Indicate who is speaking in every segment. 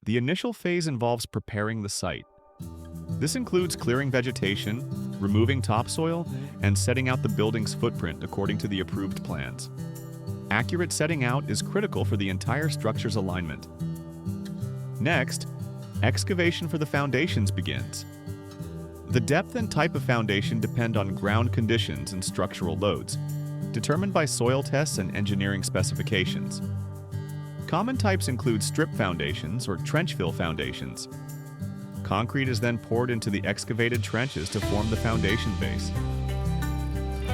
Speaker 1: The initial phase involves preparing the site. This includes clearing vegetation, removing topsoil, and setting out the building's footprint according to the approved plans. Accurate setting out is critical for the entire structure's alignment. Next, excavation for the foundations begins. The depth and type of foundation depend on ground conditions and structural loads, determined by soil tests and engineering specifications. Common types include strip foundations or trench fill foundations. Concrete is then poured into the excavated trenches to form the foundation base.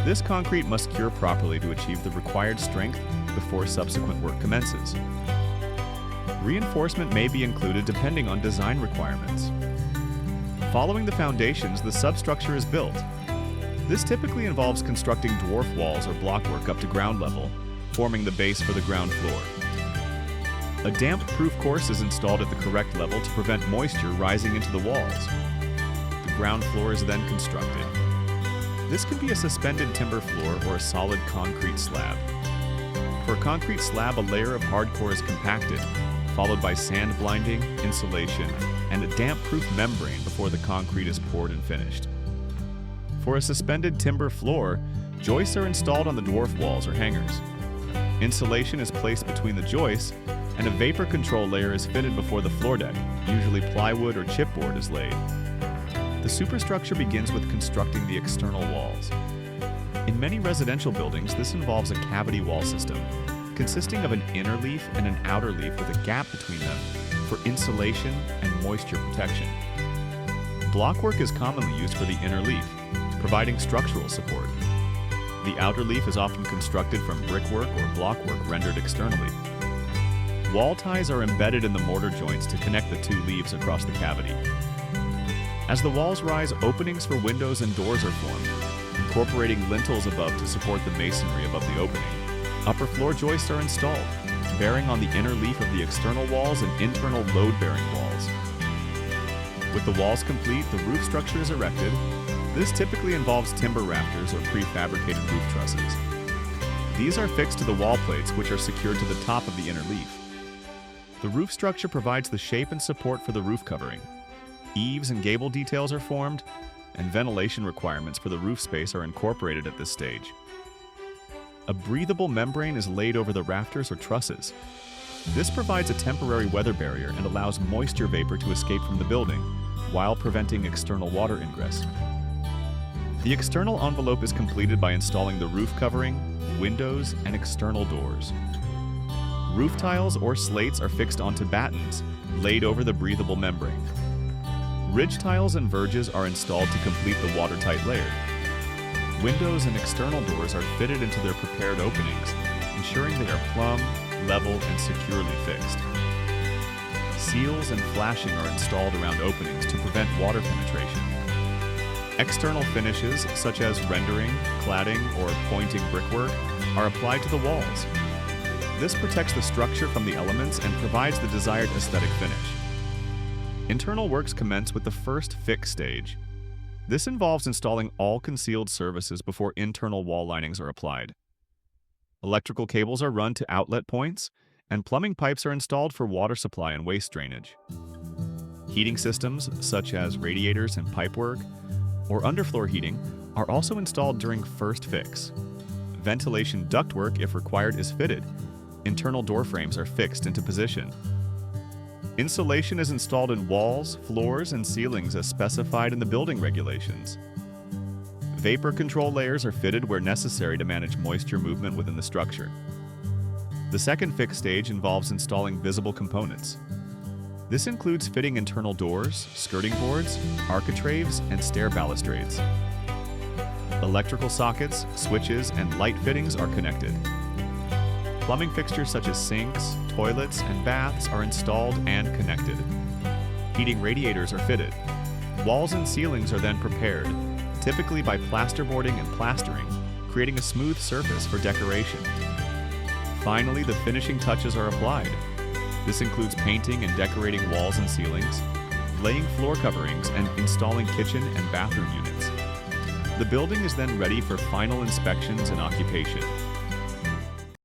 Speaker 1: This concrete must cure properly to achieve the required strength before subsequent work commences. Reinforcement may be included depending on design requirements. Following the foundations, the substructure is built. This typically involves constructing dwarf walls or blockwork up to ground level, forming the base for the ground floor. A damp-proof course is installed at the correct level to prevent moisture rising into the walls. The ground floor is then constructed. This can be a suspended timber floor or a solid concrete slab. For a concrete slab, a layer of hardcore is compacted, followed by sand blinding, insulation, and a damp-proof membrane before the concrete is poured and finished. For a suspended timber floor, joists are installed on the dwarf walls or hangers. Insulation is placed between the joists, and a vapor control layer is fitted before the floor deck, usually plywood or chipboard is laid. The superstructure begins with constructing the external walls. In many residential buildings, this involves a cavity wall system, consisting of an inner leaf and an outer leaf with a gap between them for insulation and moisture protection. Blockwork is commonly used for the inner leaf, providing structural support. The outer leaf is often constructed from brickwork or blockwork rendered externally. Wall ties are embedded in the mortar joints to connect the two leaves across the cavity. As the walls rise, openings for windows and doors are formed, incorporating lintels above to support the masonry above the opening. Upper floor joists are installed, bearing on the inner leaf of the external walls and internal load-bearing walls. With the walls complete, the roof structure is erected. This typically involves timber rafters or prefabricated roof trusses. These are fixed to the wall plates, which are secured to the top of the inner leaf. The roof structure provides the shape and support for the roof covering. Eaves and gable details are formed, and ventilation requirements for the roof space are incorporated at this stage. A breathable membrane is laid over the rafters or trusses. This provides a temporary weather barrier and allows moisture vapor to escape from the building, while preventing external water ingress. The external envelope is completed by installing the roof covering, windows, and external doors. Roof tiles or slates are fixed onto battens, laid over the breathable membrane. Ridge tiles and verges are installed to complete the watertight layer. Windows and external doors are fitted into their prepared openings, ensuring they are plumb, level, and securely fixed. Seals and flashing are installed around openings to prevent water penetration. External finishes, such as rendering, cladding, or pointing brickwork, are applied to the walls. This protects the structure from the elements and provides the desired aesthetic finish. Internal works commence with the first fix stage. This involves installing all concealed surfaces before internal wall linings are applied. Electrical cables are run to outlet points, and plumbing pipes are installed for water supply and waste drainage. Heating systems, such as radiators and pipework, or underfloor heating, are also installed during first fix. Ventilation ductwork, if required, is fitted. Internal door frames are fixed into position. Insulation is installed in walls, floors, and ceilings as specified in the building regulations. Vapor control layers are fitted where necessary to manage moisture movement within the structure. The second fix stage involves installing visible components. This includes fitting internal doors, skirting boards, architraves, and stair balustrades. Electrical sockets, switches, and light fittings are connected. Plumbing fixtures such as sinks, toilets, and baths are installed and connected. Heating radiators are fitted. Walls and ceilings are then prepared, typically by plasterboarding and plastering, creating a smooth surface for decoration. Finally, the finishing touches are applied. This includes painting and decorating walls and ceilings, laying floor coverings, and installing kitchen and bathroom units. The building is then ready for final inspections and occupation.